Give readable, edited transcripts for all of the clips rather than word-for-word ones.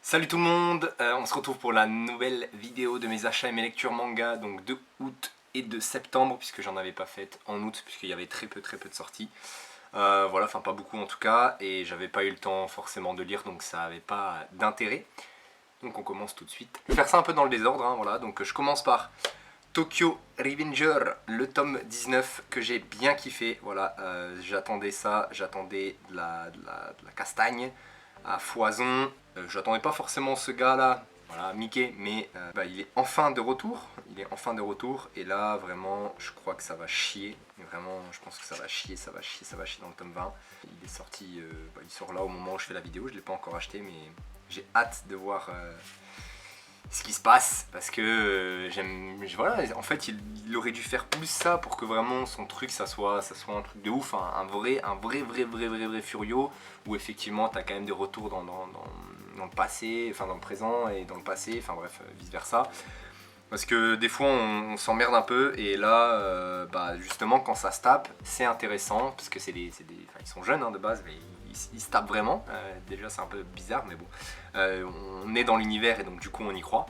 Salut tout le monde, on se retrouve pour la nouvelle vidéo de mes achats et mes lectures manga, donc de août et de septembre, puisque j'en avais pas fait en août, puisqu'il y avait très peu de sorties. Voilà, enfin pas beaucoup en tout cas, et j'avais pas eu le temps forcément de lire, donc ça avait pas d'intérêt. Donc on commence tout de suite. Je vais faire ça un peu dans le désordre, hein, voilà, donc je commence par Tokyo Revenger, le tome 19 que j'ai bien kiffé, voilà, j'attendais ça, j'attendais de la castagne à foison. J'attendais pas forcément ce gars là, voilà, Mickey, mais il est enfin de retour. Il est enfin de retour et là vraiment je crois que ça va chier. Vraiment je pense que ça va chier, ça va chier, ça va chier dans le tome 20. Il est sorti, il sort là au moment où je fais la vidéo, je l'ai pas encore acheté mais j'ai hâte de voir ce qui se passe parce que voilà, en fait il aurait dû faire plus ça pour que vraiment son truc ça soit un truc de ouf, un vrai Furio où effectivement t'as quand même des retours dans le passé, enfin dans le présent et dans le passé, enfin bref vice versa. Parce que des fois on s'emmerde un peu et là justement quand ça se tape c'est intéressant parce que ils sont jeunes hein, de base mais ils se tapent vraiment. Déjà c'est un peu bizarre mais bon. On est dans l'univers et donc du coup on y croit.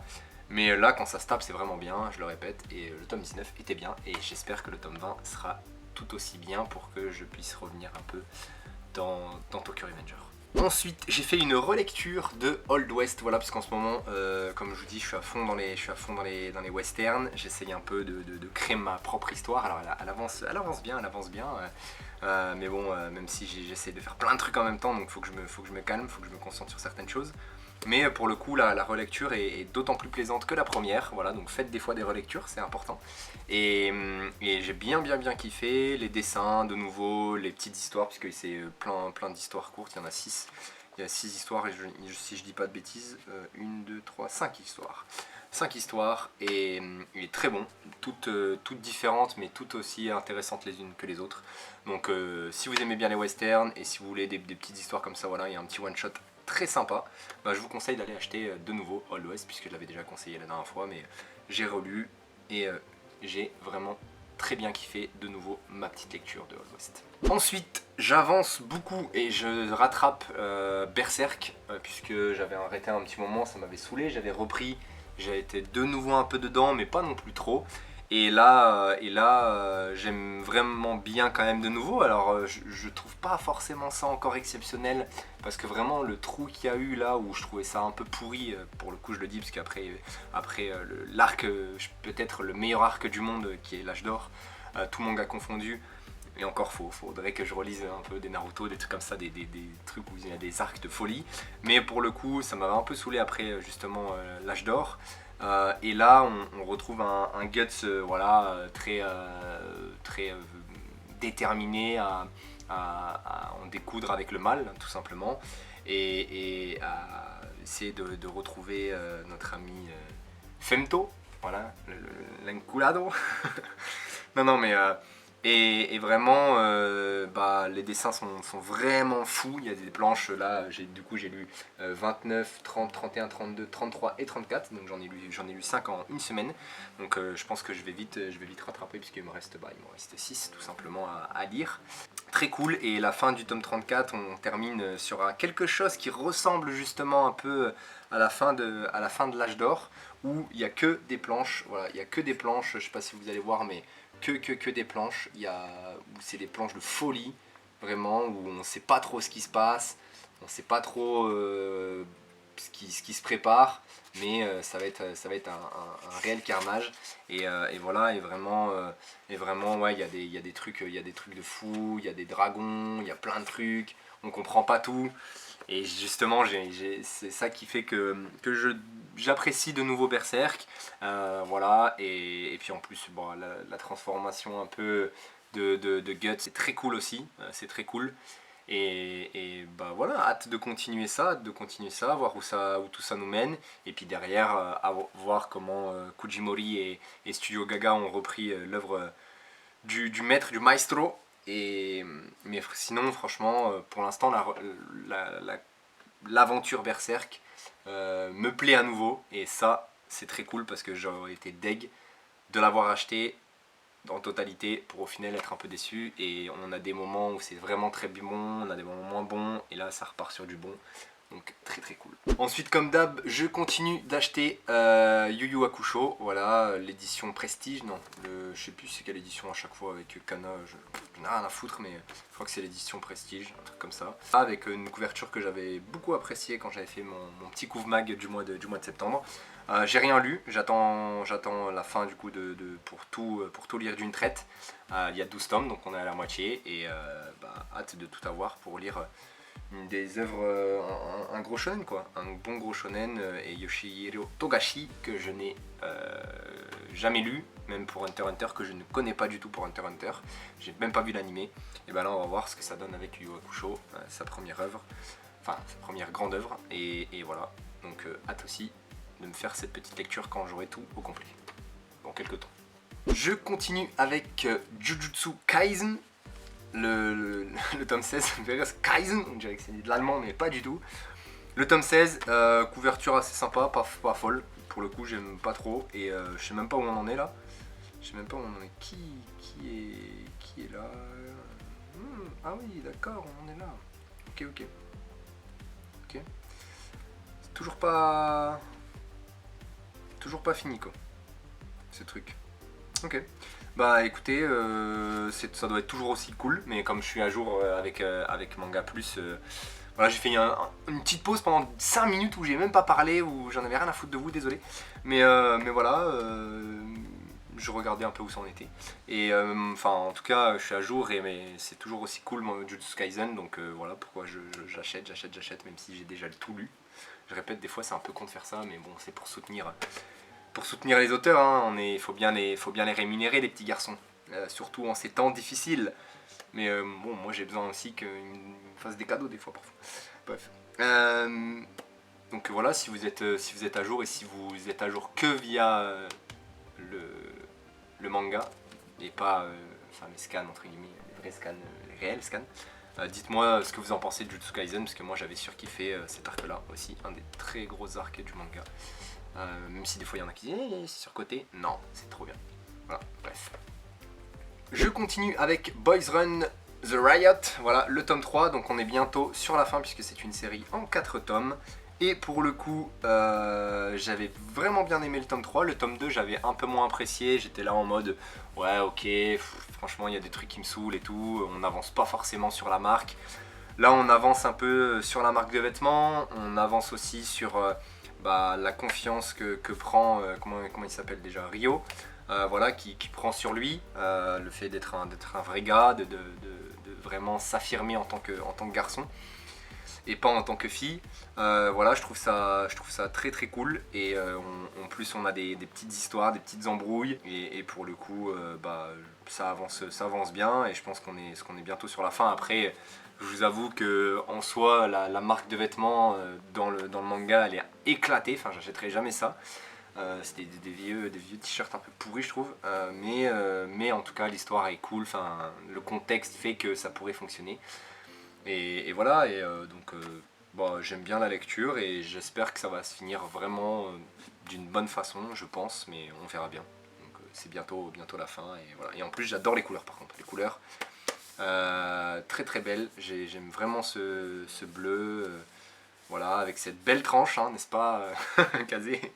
Mais là quand ça se tape c'est vraiment bien, je le répète, et le tome 19 était bien et j'espère que le tome 20 sera tout aussi bien pour que je puisse revenir un peu dans Tokyo Revenger. Ensuite, j'ai fait une relecture de Old West, voilà, parce qu'en ce moment, comme je vous dis, je suis à fond dans les westerns. J'essaye un peu de créer ma propre histoire. Alors, elle avance bien, mais bon, même si j'essaie de faire plein de trucs en même temps, donc faut que je me calme, faut que je me concentre sur certaines choses. Mais pour le coup, la relecture est d'autant plus plaisante que la première. Voilà, donc faites des fois des relectures, c'est important. Et j'ai bien kiffé les dessins, de nouveau, les petites histoires, puisque c'est plein d'histoires courtes. Il y en a 6. Il y a 6 histoires, et si je dis pas de bêtises, 1, 2, 3, 5 histoires. 5 histoires, et il est très bon, toutes différentes, mais toutes aussi intéressantes les unes que les autres. Donc si vous aimez bien les westerns, et si vous voulez des petites histoires comme ça, voilà, il y a un petit one-shot très sympa, je vous conseille d'aller acheter de nouveau Old West, puisque je l'avais déjà conseillé la dernière fois, mais j'ai relu, et j'ai vraiment très bien kiffé de nouveau ma petite lecture de Old West. Ensuite, j'avance beaucoup et je rattrape Berserk, puisque j'avais arrêté un petit moment, ça m'avait saoulé, j'avais repris, j'ai été de nouveau un peu dedans, mais pas non plus trop. Et là, j'aime vraiment bien quand même de nouveau. Alors, je trouve pas forcément ça encore exceptionnel, parce que vraiment le trou qu'il y a eu là, où je trouvais ça un peu pourri, pour le coup je le dis, parce qu'après l'arc, peut-être le meilleur arc du monde, qui est l'âge d'or, tout manga confondu, et encore faudrait que je relise un peu des Naruto, des trucs comme ça, des trucs où il y a des arcs de folie. Mais pour le coup, ça m'avait un peu saoulé après justement l'âge d'or. Et là, on retrouve un Guts voilà, très déterminé à en découdre avec le mal, tout simplement. Et à essayer de retrouver notre ami Femto, voilà, l'enculado. Non, mais et vraiment, les dessins sont vraiment fous. Il y a des planches là, du coup j'ai lu 29, 30, 31, 32, 33 et 34. Donc j'en ai lu 5 en une semaine. Donc je pense que je vais vite rattraper, puisqu'il me reste 6 tout simplement à lire. Très cool, et la fin du tome 34, on termine sur quelque chose qui ressemble justement un peu à la fin de l'âge d'or, où il n'y a que des planches, voilà, il n'y a que des planches, je sais pas si vous allez voir, mais que des planches, où c'est des planches de folie, vraiment, où on ne sait pas trop ce qui se passe, on ne sait pas trop ce qui se prépare, mais ça va être un réel carnage, et voilà, et vraiment ouais, il y a des trucs de fou, il y a des dragons, il y a plein de trucs, on comprend pas tout. Et justement, c'est ça qui fait que j'apprécie de nouveau Berserk. Voilà, et puis en plus, bon, la transformation un peu de Guts, c'est très cool aussi. C'est très cool. Et voilà, hâte de continuer ça, voir où tout ça nous mène. Et puis derrière, voir comment Kujimori et Studio Gaga ont repris l'œuvre du maître, du maestro. Mais sinon, franchement, pour l'instant, l'aventure Berserk me plaît à nouveau. Et ça, c'est très cool, parce que j'aurais été deg de l'avoir acheté en totalité pour au final être un peu déçu. Et on a des moments où c'est vraiment très bon, on a des moments moins bons, et là ça repart sur du bon. Donc très très cool. Ensuite comme d'hab, je continue d'acheter Yu Yu Hakusho, voilà, l'édition Prestige, non, je sais plus c'est quelle édition à chaque fois avec Kana, je n'ai rien à foutre mais je crois que c'est l'édition Prestige, un truc comme ça. Avec une couverture que j'avais beaucoup appréciée quand j'avais fait mon petit couve mag du mois de septembre. J'ai rien lu, j'attends la fin du coup pour tout lire d'une traite. Il y a 12 tomes donc on est à la moitié et hâte de tout avoir pour lire une des œuvres, un gros shonen quoi, un bon gros shonen et Yoshihiro Togashi que je n'ai jamais lu, même pour Hunter x Hunter que je ne connais pas du tout pour Hunter x Hunter, j'ai même pas vu l'animé, et ben là on va voir ce que ça donne avec Yu Yu Hakusho, sa première œuvre, enfin sa première grande œuvre et voilà, donc hâte aussi de me faire cette petite lecture quand j'aurai tout au complet, dans quelques temps. Je continue avec Jujutsu Kaisen, le tome 16, Kaisen, on dirait que c'est de l'allemand mais pas du tout. Le tome 16, couverture assez sympa, pas folle, pour le coup j'aime pas trop et je sais même pas où on en est là. Je sais même pas où on en est, qui est là. Ah oui d'accord, on est là. Ok. C'est toujours pas fini quoi, ce truc. Ok. Bah écoutez, ça doit être toujours aussi cool, mais comme je suis à jour avec Manga Plus, voilà, j'ai fait une petite pause pendant 5 minutes où j'ai même pas parlé, où j'en avais rien à foutre de vous, désolé. Mais voilà, je regardais un peu où ça en était. Et enfin, en tout cas, je suis à jour, mais c'est toujours aussi cool, Jujutsu Kaisen, donc voilà pourquoi j'achète, même si j'ai déjà tout lu. Je répète, des fois c'est un peu con de faire ça, mais bon, c'est pour soutenir les auteurs, hein. Il faut bien les rémunérer, les petits garçons, surtout en ces temps difficiles. Mais bon, moi j'ai besoin aussi qu'ils me fassent des cadeaux des fois parfois. Bref. Donc voilà, si vous êtes à jour et si vous êtes à jour que via le manga et pas les scans entre guillemets, les vrais scans, les réels scans. Dites-moi ce que vous en pensez de Jujutsu Kaisen parce que moi j'avais surkiffé cet arc là aussi, un des très gros arcs du manga. Même si des fois il y en a qui disent c'est surcoté, non, c'est trop bien. Voilà, bref. Je continue avec Boys Run The Riot, voilà le tome 3, donc on est bientôt sur la fin puisque c'est une série en 4 tomes. Et pour le coup, j'avais vraiment bien aimé le tome 3, le tome 2 j'avais un peu moins apprécié, j'étais là en mode ouais ok, franchement il y a des trucs qui me saoulent et tout, on n'avance pas forcément sur la marque. Là on avance un peu sur la marque de vêtements, on avance aussi sur la confiance que prend, comment il s'appelle déjà, Ryo, voilà, qui prend sur lui, le fait d'être un vrai gars, de vraiment s'affirmer en tant que garçon et pas en tant que fille. Voilà, je trouve ça très très cool et en plus on a des petites histoires, des petites embrouilles et pour le coup ça avance bien et je pense qu'on est bientôt sur la fin. Après je vous avoue que en soi la marque de vêtements dans le manga elle est éclatée, enfin j'achèterai jamais ça. C'était des vieux t-shirts un peu pourris je trouve, mais en tout cas l'histoire est cool, enfin le contexte fait que ça pourrait fonctionner. Et voilà, et donc j'aime bien la lecture et j'espère que ça va se finir vraiment d'une bonne façon, je pense, mais on verra bien. Donc c'est bientôt la fin et voilà. Et en plus j'adore les couleurs par contre, les couleurs très très belles, j'aime vraiment ce bleu, voilà, avec cette belle tranche, hein, n'est-ce pas, Kazé.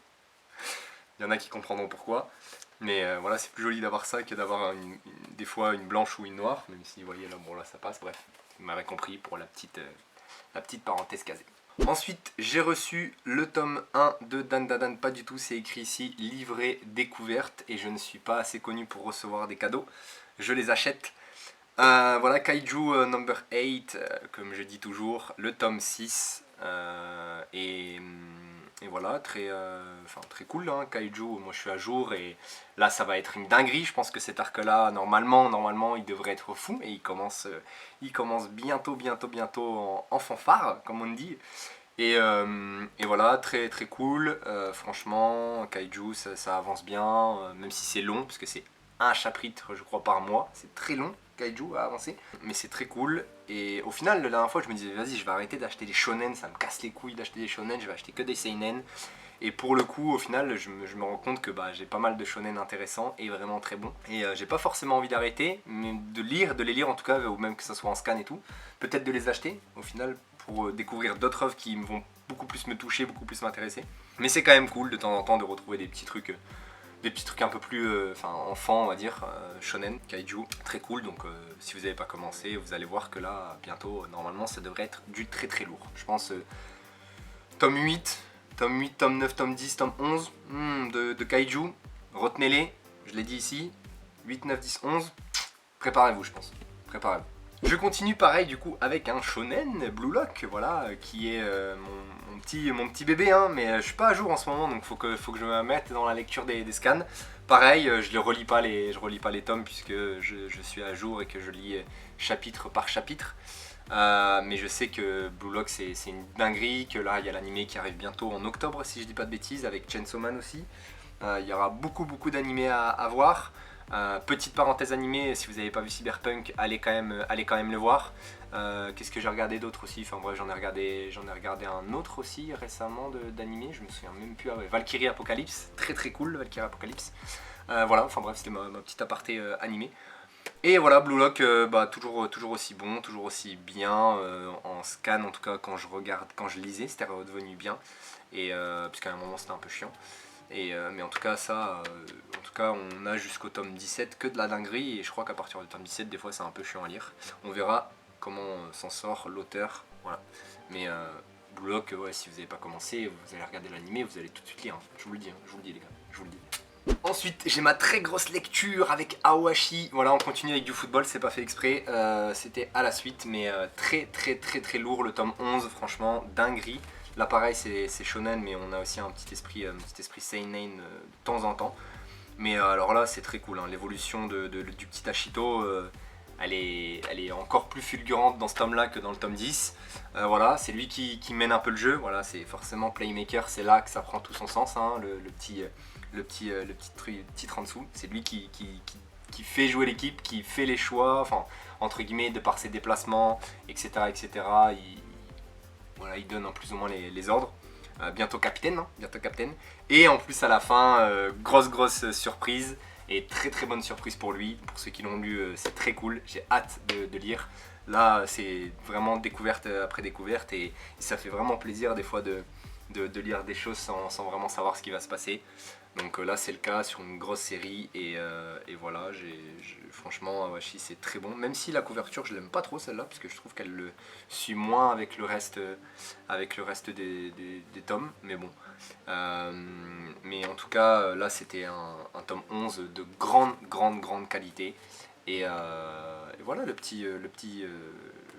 Il y en a qui comprendront pourquoi. Mais voilà, c'est plus joli d'avoir ça que d'avoir des fois une blanche ou une noire, même si vous voyez là, bon là ça passe, bref. Vous m'avez compris pour la petite parenthèse casée. Ensuite, j'ai reçu le tome 1 de Dandadan, pas du tout, c'est écrit ici, livret découverte, et je ne suis pas assez connu pour recevoir des cadeaux, je les achète. Voilà, Kaiju number 8, comme je dis toujours, le tome 6, et voilà, très cool, hein, Kaiju, moi je suis à jour et là ça va être une dinguerie, je pense que cet arc là, normalement il devrait être fou et il commence bientôt en fanfare, comme on dit. Et voilà, très très cool, franchement, Kaiju ça avance bien, même si c'est long, parce que c'est un chapitre je crois par mois, c'est très long. Kaiju a avancé, mais c'est très cool. Et au final, la dernière fois, je me disais, vas-y, je vais arrêter d'acheter des shonen, ça me casse les couilles d'acheter des shonen, je vais acheter que des seinen. Et pour le coup, au final, je me rends compte que j'ai pas mal de shonen intéressants et vraiment très bons. Et j'ai pas forcément envie d'arrêter, mais de les lire en tout cas, ou même que ça soit en scan et tout. Peut-être de les acheter. Au final, pour découvrir d'autres œuvres qui vont beaucoup plus me toucher, beaucoup plus m'intéresser. Mais c'est quand même cool de temps en temps de retrouver des petits trucs un peu plus enfants, on va dire, shonen, kaiju, très cool. Donc si vous n'avez pas commencé, vous allez voir que là, bientôt, normalement, ça devrait être du très très lourd. Je pense tome 8, tome 9, tome 10, tome 11 de kaiju, retenez-les, je l'ai dit ici, 8, 9, 10, 11, préparez-vous je pense, préparez-vous. Je continue pareil du coup avec un shonen, Blue Lock, voilà, qui est mon petit bébé, hein, mais je suis pas à jour en ce moment, donc faut que je me mette dans la lecture des scans. Pareil, je relis pas les tomes puisque je suis à jour et que je lis chapitre par chapitre. Mais je sais que Blue Lock c'est une dinguerie, que là il y a l'animé qui arrive bientôt en octobre si je dis pas de bêtises, avec Chainsaw Man aussi. Il y aura beaucoup d'animés à voir. Petite parenthèse animée, si vous n'avez pas vu Cyberpunk, allez quand même le voir. Qu'est-ce que j'ai regardé d'autre aussi? Enfin bref, j'en ai regardé un autre aussi récemment d'animé, je me souviens même plus. Ah ouais, Valkyrie Apocalypse, très très cool Valkyrie Apocalypse. Voilà, enfin bref, c'était ma petite aparté animée. Et voilà, Blue Lock, toujours aussi bon, toujours aussi bien, en scan en tout cas quand je lisais, c'était redevenu bien. Et puisqu'à un moment c'était un peu chiant. Mais en tout cas on a jusqu'au tome 17 que de la dinguerie, et je crois qu'à partir du tome 17 des fois c'est un peu chiant à lire. On verra comment s'en sort l'auteur, voilà. Mais Blue Lock, ouais, si vous n'avez pas commencé, vous allez regarder l'animé, vous allez tout de suite lire, hein. Je vous le dis, hein, je vous le dis les gars, je vous le dis. Ensuite j'ai ma très grosse lecture avec Aoashi, voilà, on continue avec du football, c'est pas fait exprès, c'était à la suite, mais très lourd, le tome 11, franchement dinguerie. Là pareil c'est shonen, mais on a aussi un petit esprit seinen de temps en temps. Mais alors là c'est très cool, hein. L'évolution du petit Ashito, elle est encore plus fulgurante dans ce tome là que dans le tome 10. Voilà, c'est lui qui mène un peu le jeu, voilà, c'est forcément Playmaker, c'est là que ça prend tout son sens, hein, le petit titre en dessous. C'est lui qui fait jouer l'équipe, qui fait les choix, enfin entre guillemets, de par ses déplacements, etc. Voilà, il donne en plus ou moins les ordres. Bientôt capitaine, hein, bientôt capitaine. Et en plus à la fin, grosse surprise. Et très bonne surprise pour lui. Pour ceux qui l'ont lu, c'est très cool. J'ai hâte de lire. Là, c'est vraiment découverte après découverte. Et ça fait vraiment plaisir des fois de lire des choses sans vraiment savoir ce qui va se passer. Donc là c'est le cas sur une grosse série, et voilà, franchement Awashi c'est très bon, même si la couverture je l'aime pas trop celle-là, parce que je trouve qu'elle le suit moins avec le reste des tomes, mais bon. Mais en tout cas là c'était un tome 11 de grande qualité, et voilà, le petit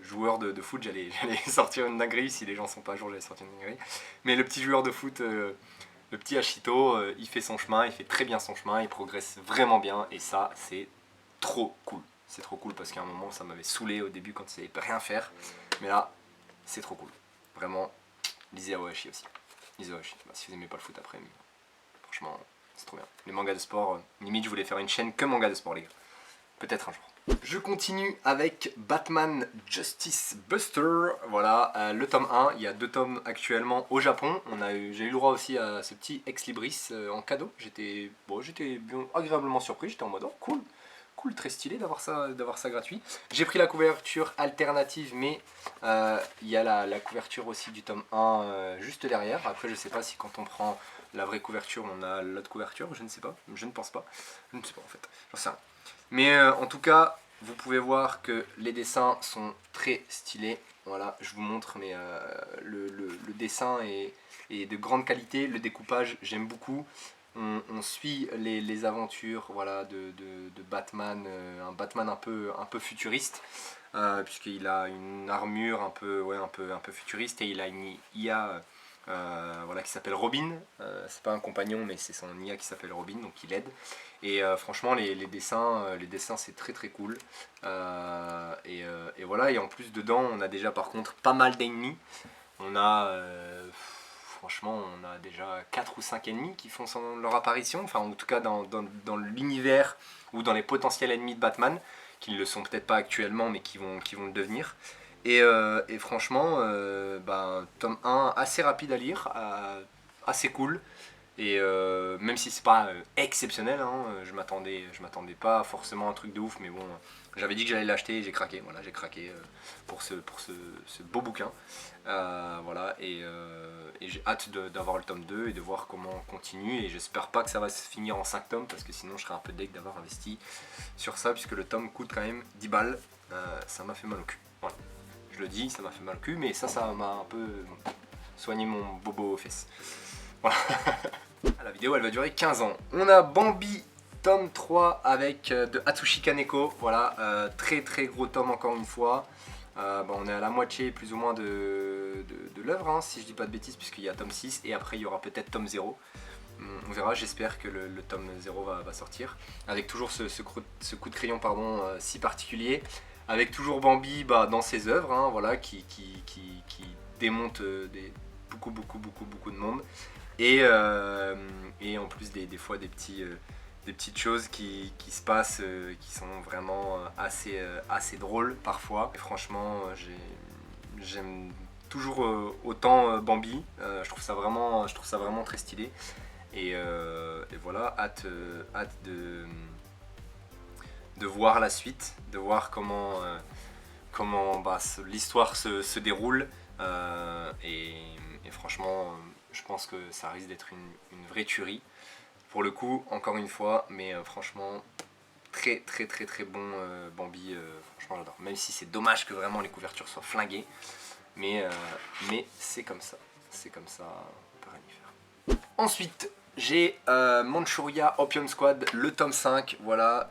joueur de foot, j'allais sortir une dinguerie, si les gens sont pas à jour j'allais sortir une dinguerie, mais le petit joueur de foot, le petit Ashito, il fait son chemin, il fait très bien son chemin, il progresse vraiment bien, et ça c'est trop cool. C'est trop cool parce qu'à un moment ça m'avait saoulé au début quand il savait rien faire, mais là c'est trop cool. Vraiment, lisez Aoashi aussi. Lisez Aoashi, si vous aimez pas le foot après, mais franchement c'est trop bien. Les mangas de sport, limite je voulais faire une chaîne que mangas de sport les gars. Peut-être un jour. Je continue avec Batman Justice Buster, voilà, le tome 1, il y a 2 tomes actuellement au Japon. J'ai eu le droit aussi à ce petit Ex Libris en cadeau, j'étais agréablement surpris, j'étais en mode oh, cool, très stylé d'avoir ça gratuit. J'ai pris la couverture alternative, mais il y a la couverture aussi du tome 1 juste derrière. Après je sais pas si quand on prend la vraie couverture on a l'autre couverture, je ne sais pas, je ne pense pas, je ne sais pas en fait, j'en sais rien. Mais en tout cas, vous pouvez voir que les dessins sont très stylés. Voilà, je vous montre, mais le dessin est de grande qualité. Le découpage, j'aime beaucoup. On suit les aventures, voilà, de Batman, un Batman un peu futuriste, puisqu'il a une armure un peu futuriste, et il a une IA voilà, qui s'appelle Robin. C'est pas un compagnon, mais c'est son IA qui s'appelle Robin, donc il aide. Et franchement les dessins c'est très cool, et voilà, et en plus dedans on a déjà par contre pas mal d'ennemis. On a franchement on a déjà 4 ou 5 ennemis qui font leur apparition, enfin en tout cas dans l'univers ou dans les potentiels ennemis de Batman, qui ne le sont peut-être pas actuellement mais qui vont le devenir. Et franchement tome 1 assez rapide à lire, assez cool. Et même si c'est pas exceptionnel, hein, je m'attendais pas forcément à un truc de ouf, mais bon, j'avais dit que j'allais l'acheter et j'ai craqué. Voilà, j'ai craqué pour ce beau bouquin. Voilà, et j'ai hâte d'avoir le tome 2 et de voir comment on continue. Et j'espère pas que ça va se finir en 5 tomes parce que sinon je serais un peu deg d'avoir investi sur ça, puisque le tome coûte quand même 10 balles. Ça m'a fait mal au cul. Voilà. Je le dis, ça m'a fait mal au cul, mais ça m'a un peu soigné mon bobo aux fesses. Voilà. La vidéo elle va durer 15 ans. On a Bambi tome 3 avec de Atsushi Kaneko. Voilà, très très gros tome encore une fois. On est à la moitié plus ou moins de l'œuvre, hein, si je dis pas de bêtises, puisqu'il y a tome 6 et après il y aura peut-être tome 0. On verra, j'espère que le tome 0 va sortir. Avec toujours ce coup de crayon si particulier. Avec toujours Bambi dans ses œuvres, hein, voilà, qui démonte beaucoup de monde. Et en plus des fois des petites choses qui se passent qui sont vraiment assez drôles parfois. Et franchement, j'aime toujours autant Bambi. Je trouve ça vraiment très stylé. Et voilà, hâte de voir la suite, de voir comment l'histoire se déroule. Et franchement, je pense que ça risque d'être une vraie tuerie. Pour le coup, encore une fois, mais franchement, très bon Bambi. Franchement, j'adore. Même si c'est dommage que vraiment les couvertures soient flinguées. Mais c'est comme ça. C'est comme ça, on peut rien y faire. Ensuite, j'ai Manchuria Opium Squad, le tome 5, voilà,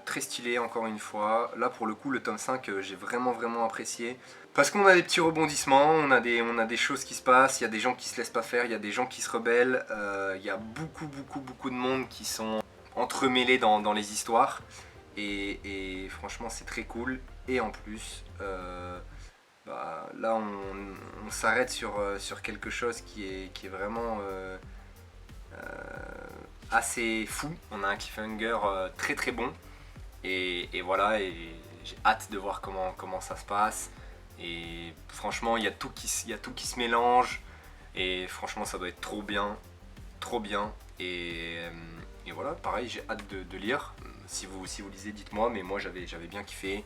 très stylé encore une fois. Là pour le coup le tome 5 j'ai vraiment apprécié. Parce qu'on a des petits rebondissements, on a des choses qui se passent, il y a des gens qui se laissent pas faire, il y a des gens qui se rebellent, il y a beaucoup de monde qui sont entremêlés dans les histoires. Et franchement c'est très cool. Et en plus, là on s'arrête sur quelque chose qui est vraiment assez fou. On a un cliffhanger très bon. Et voilà, et j'ai hâte de voir comment ça se passe. Et franchement, il y a tout qui se mélange. Et franchement, ça doit être trop bien. Et voilà, pareil, j'ai hâte de lire. Si vous lisez, dites-moi. Mais moi, j'avais bien kiffé.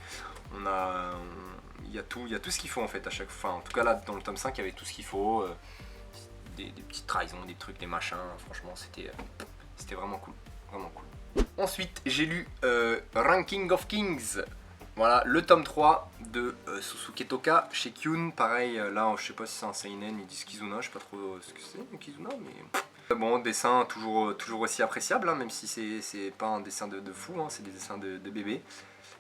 Il y a tout ce qu'il faut en fait à chaque fois. En tout cas, là, dans le tome 5, il y avait tout ce qu'il faut. Des petites trahisons, des trucs, des machins. Franchement, c'était vraiment cool. Ensuite, j'ai lu Ranking of Kings. Voilà, le tome 3 de Susuke Toka chez Kyun. Pareil, là, je sais pas si c'est un seinen, ils disent Kizuna, je sais pas trop ce que c'est, Kizuna, mais... Bon, dessin toujours aussi appréciable, hein, même si c'est pas un dessin de fou, hein, c'est des dessins de bébé.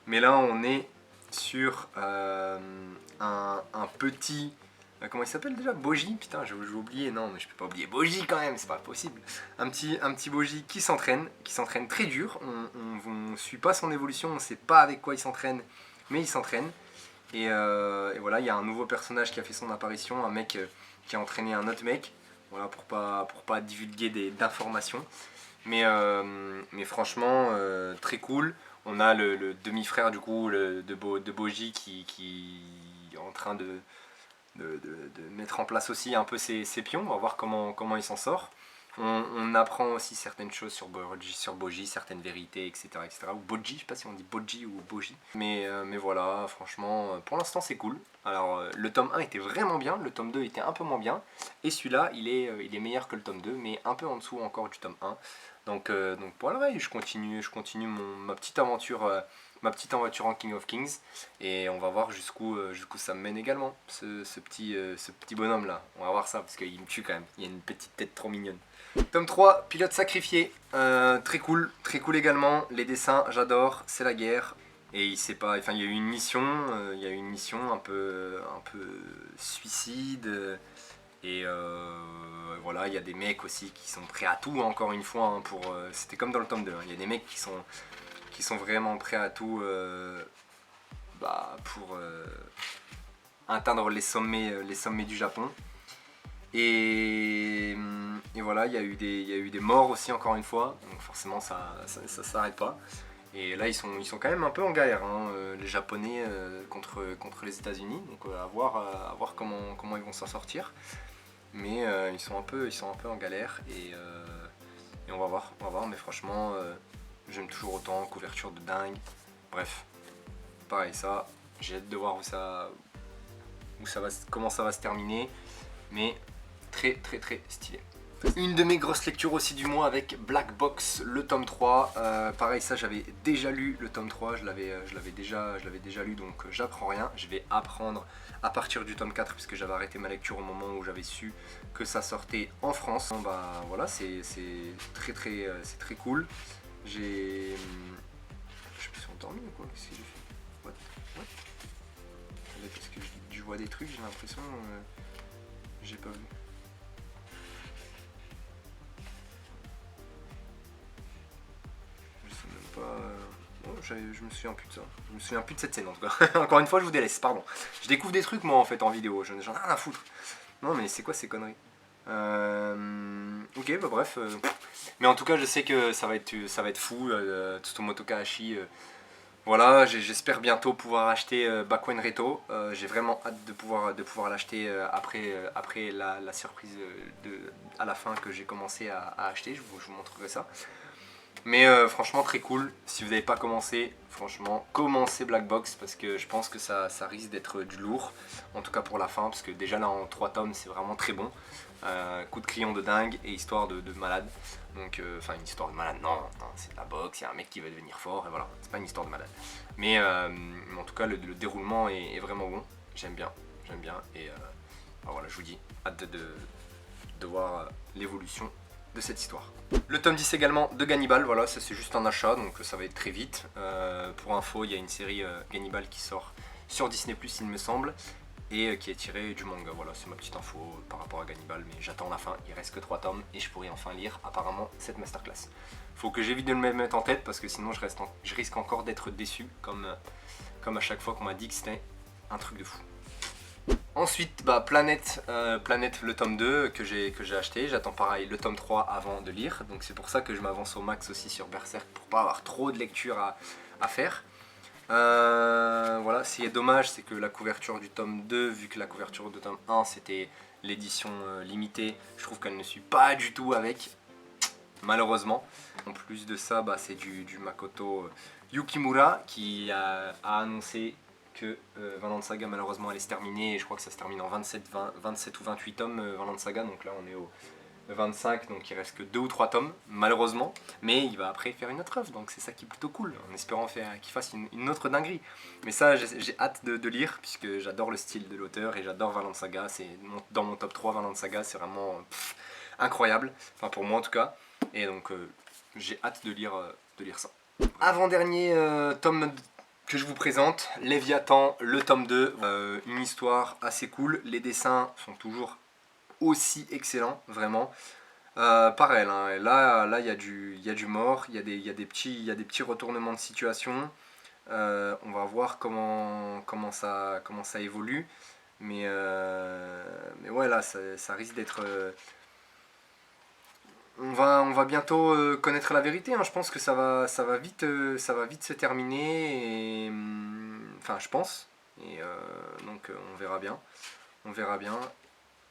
Mais là, on est sur un petit... Comment il s'appelle déjà? Boji? Putain, j'ai oublié. Non, mais je peux pas oublier Boji quand même, c'est pas possible. Un petit Boji qui s'entraîne très dur. On suit pas son évolution, on sait pas avec quoi il s'entraîne, mais il s'entraîne. Et voilà, il y a un nouveau personnage qui a fait son apparition, un mec qui a entraîné un autre mec. Voilà, pour pas divulguer d'informations. Mais franchement, très cool. On a le demi-frère du coup de Boji qui est en train de mettre en place aussi un peu ses pions. On va voir comment il s'en sort. On apprend aussi certaines choses sur Boji, certaines vérités, etc. Ou Boji, je sais pas si on dit Boji ou Boji. Mais voilà, franchement, pour l'instant c'est cool. Alors le tome 1 était vraiment bien, le tome 2 était un peu moins bien. Et celui-là, il est meilleur que le tome 2, mais un peu en dessous encore du tome 1. Donc voilà, je continue ma petite aventure en King of Kings, et on va voir jusqu'où ça me mène également, ce petit bonhomme là. On va voir ça parce qu'il me tue quand même, il a une petite tête trop mignonne. Tome 3, pilote sacrifié, très cool également, les dessins j'adore, c'est la guerre. Et il sait pas, enfin il y a eu une mission, un peu suicide. Et voilà, il y a des mecs aussi qui sont prêts à tout, encore une fois, hein, c'était comme dans le tome 2, hein. Il y a des mecs qui sont vraiment prêts à tout pour atteindre les sommets du Japon. Et voilà, il y a eu des morts aussi, encore une fois, donc forcément ça s'arrête pas. Et là ils sont quand même un peu en galère, hein, les Japonais contre les États-Unis, donc à voir comment ils vont s'en sortir. mais ils sont un peu en galère et on va voir, mais franchement j'aime toujours autant, couverture de dingue, bref, pareil ça, j'ai hâte de voir comment ça va se terminer, mais très stylé. Une de mes grosses lectures aussi du mois avec Black Box, le tome 3. Pareil, ça j'avais déjà lu le tome 3, je l'avais déjà lu, donc j'apprends rien. Je vais apprendre à partir du tome 4 puisque j'avais arrêté ma lecture au moment où j'avais su que ça sortait en France. Bon, bah voilà, c'est très cool. Je me suis endormi ou quoi? Qu'est-ce que j'ai fait? What? Parce que je vois des trucs, j'ai l'impression j'ai pas vu. Je me souviens plus de ça. Je me souviens plus de cette scène en tout cas. Encore une fois, je vous délaisse, pardon. Je découvre des trucs moi en fait en vidéo, j'en ai rien à foutre. Non mais c'est quoi ces conneries? Ok, bah bref. Mais en tout cas, je sais que ça va être fou. Tsutomu Takahashi. Voilà, j'espère bientôt pouvoir acheter Bakuen Reto. J'ai vraiment hâte de pouvoir l'acheter après la surprise à la fin que j'ai commencé à acheter. Je vous montrerai ça. Mais franchement très cool, si vous n'avez pas commencé, franchement commencez Black Box parce que je pense que ça risque d'être du lourd, en tout cas pour la fin, parce que déjà là en 3 tomes c'est vraiment très bon, coup de crayon de dingue et histoire de malade, donc enfin une histoire de malade, non c'est de la boxe, il y a un mec qui va devenir fort et voilà, c'est pas une histoire de malade, mais en tout cas le déroulement est vraiment bon, j'aime bien et voilà je vous dis, hâte de voir l'évolution de cette histoire. Le tome 10 également de Gannibal, voilà, ça c'est juste un achat donc ça va être très vite. Pour info, il y a une série Gannibal qui sort sur Disney+, il me semble, et qui est tirée du manga, voilà, c'est ma petite info par rapport à Gannibal, mais j'attends la fin, il reste que 3 tomes et je pourrai enfin lire apparemment cette masterclass. Faut que j'évite de me mettre en tête parce que sinon je risque encore d'être déçu comme à chaque fois qu'on m'a dit que c'était un truc de fou. Ensuite, bah, Planète, le tome 2 que j'ai acheté, j'attends pareil le tome 3 avant de lire, donc c'est pour ça que je m'avance au max aussi sur Berserk pour pas avoir trop de lecture à faire. Voilà, ce qui est dommage c'est que la couverture du tome 2, vu que la couverture du tome 1 c'était l'édition limitée, je trouve qu'elle ne suit pas du tout avec, malheureusement. En plus de ça, bah, c'est du Makoto Yukimura qui a annoncé que Vinland Saga malheureusement allait se terminer et je crois que ça se termine en 27 ou 28 tomes Vinland Saga, donc là on est au 25, donc il reste que 2 ou 3 tomes malheureusement, mais il va après faire une autre œuvre, donc c'est ça qui est plutôt cool, en espérant qu'il fasse une autre dinguerie. Mais ça j'ai hâte de lire puisque j'adore le style de l'auteur et j'adore Vinland Saga, c'est dans mon top 3 Vinland Saga, c'est vraiment incroyable, enfin pour moi en tout cas, et donc j'ai hâte de lire ça. Avant-dernier tome que je vous présente, Léviathan, le tome 2, une histoire assez cool, les dessins sont toujours aussi excellents, vraiment. Pareil, hein, là il y a du mort, il y a des petits retournements de situation, on va voir comment ça évolue, mais ouais là ça risque d'être... On va bientôt connaître la vérité, hein. Je pense que ça va vite se terminer, et, enfin je pense, et donc on verra bien,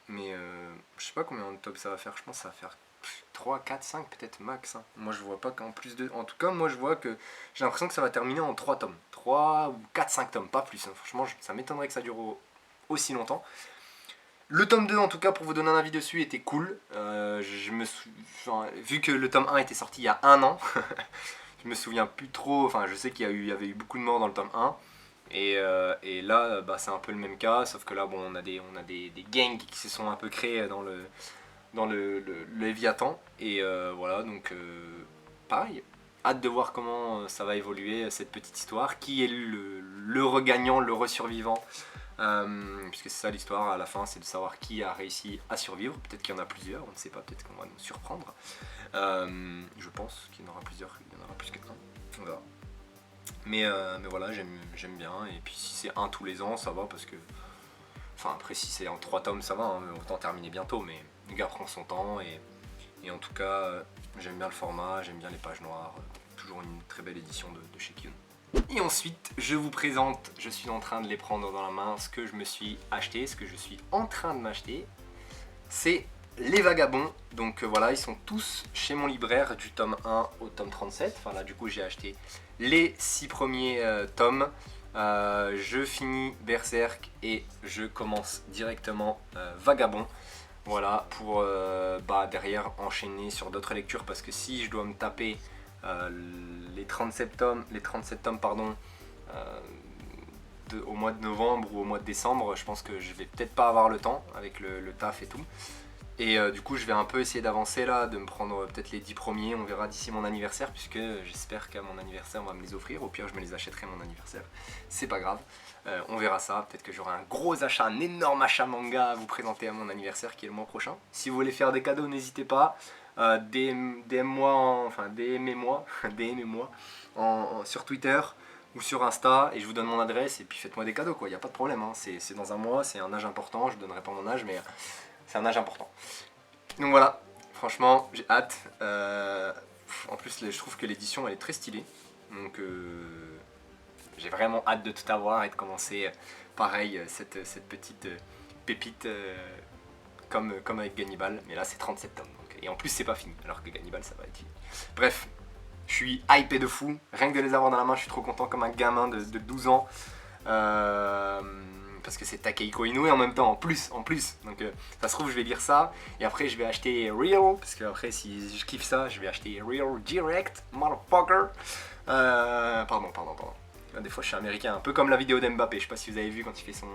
mais je sais pas combien de tomes ça va faire, je pense que ça va faire 3, 4, 5 peut-être max, hein. Moi je vois pas qu'en plus de... En tout cas moi je vois que j'ai l'impression que ça va terminer en 3 tomes, 3 ou 4, 5 tomes, pas plus, hein. Franchement ça m'étonnerait que ça dure aussi longtemps. Le tome 2 en tout cas pour vous donner un avis dessus était cool, vu que le tome 1 était sorti il y a 1 an, je me souviens plus trop, enfin je sais qu'il y avait eu beaucoup de morts dans le tome 1, et là bah, c'est un peu le même cas, sauf que là bon, on a des gangs qui se sont un peu créés dans le Léviathan, et voilà donc pareil, hâte de voir comment ça va évoluer cette petite histoire, qui est le regagnant, le resurvivant. Puisque c'est ça l'histoire à la fin, c'est de savoir qui a réussi à survivre. Peut-être qu'il y en a plusieurs, on ne sait pas, peut-être qu'on va nous surprendre. Je pense qu'il y en aura plusieurs, il y en aura plus qu'un, on verra. Mais voilà, j'aime bien, et puis si c'est un tous les ans, ça va, parce que... Enfin après si c'est en 3 tomes ça va, hein, autant terminer bientôt, mais le gars prend son temps, et en tout cas j'aime bien le format, j'aime bien les pages noires, toujours une très belle édition de chez Kiyun. Et ensuite, je vous présente, je suis en train de les prendre dans la main, ce que je me suis acheté, ce que je suis en train de m'acheter. c'est Les Vagabonds. Donc voilà, ils sont tous chez mon libraire du tome 1 au tome 37. Enfin là du coup j'ai acheté les 6 premiers tomes. Je finis Berserk et je commence directement Vagabond. Voilà, pour derrière enchaîner sur d'autres lectures, parce que si je dois me taper les 37 tomes pardon, au mois de novembre ou au mois de décembre, je pense que je vais peut-être pas avoir le temps avec le taf et tout. Et du coup je vais un peu essayer d'avancer là, de me prendre peut-être les 10 premiers, on verra d'ici mon anniversaire, puisque j'espère qu'à mon anniversaire on va me les offrir, au pire je me les achèterai à mon anniversaire, c'est pas grave, on verra ça, peut-être que j'aurai un gros achat, un énorme achat manga à vous présenter à mon anniversaire qui est le mois prochain. Si vous voulez faire des cadeaux, n'hésitez pas, DM-moi, enfin DM-moi sur Twitter ou sur Insta, et je vous donne mon adresse, et puis faites-moi des cadeaux quoi, y a pas de problème, hein. C'est dans un mois, c'est un âge important, je donnerai pas mon âge, mais c'est un âge important. Donc voilà, franchement, j'ai hâte. En plus, je trouve que l'édition, elle est très stylée. Donc j'ai vraiment hâte de tout avoir et de commencer, pareil, cette petite pépite comme avec Gannibal. Mais là, c'est 37 tomes. Donc, et en plus, c'est pas fini, alors que Gannibal, ça va être fini. Bref, je suis hypé de fou. Rien que de les avoir dans la main, je suis trop content comme un gamin de 12 ans. Parce que c'est Takehiko Inoue en même temps, en plus. Donc ça se trouve, je vais lire ça. Et après, je vais acheter Real. Parce que après, si je kiffe ça, je vais acheter Real Direct, motherfucker. Pardon. Des fois, je suis américain, un peu comme la vidéo d'Mbappé. Je sais pas si vous avez vu quand il fait son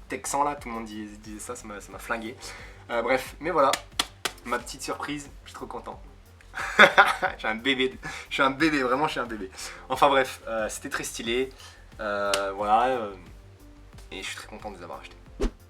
texan là, tout le monde disait ça, ça m'a flingué. Bref, mais voilà, ma petite surprise, je suis trop content. Je suis un bébé, vraiment, je suis un bébé. Enfin bref, c'était très stylé. Voilà. Et je suis très content de les avoir achetés.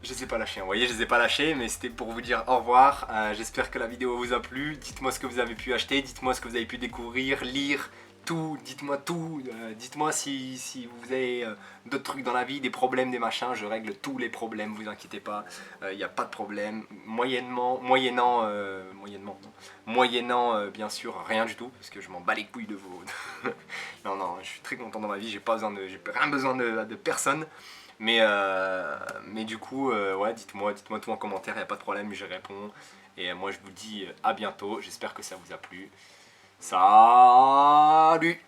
Je les ai pas lâchés, vous voyez, je les ai pas lâchés, mais c'était pour vous dire au revoir. J'espère que la vidéo vous a plu. Dites-moi ce que vous avez pu acheter, dites-moi ce que vous avez pu découvrir, lire, tout, dites-moi tout. Dites-moi si vous avez d'autres trucs dans la vie, des problèmes, des machins, je règle tous les problèmes, vous inquiétez pas, il n'y a pas de problème. Moyennant bien sûr rien du tout, parce que je m'en bats les couilles de vous. Non, je suis très content dans ma vie, j'ai rien besoin de personne. Mais du coup, ouais, dites-moi tout en commentaire, il n'y a pas de problème, je réponds. Et moi je vous dis à bientôt, j'espère que ça vous a plu. Salut!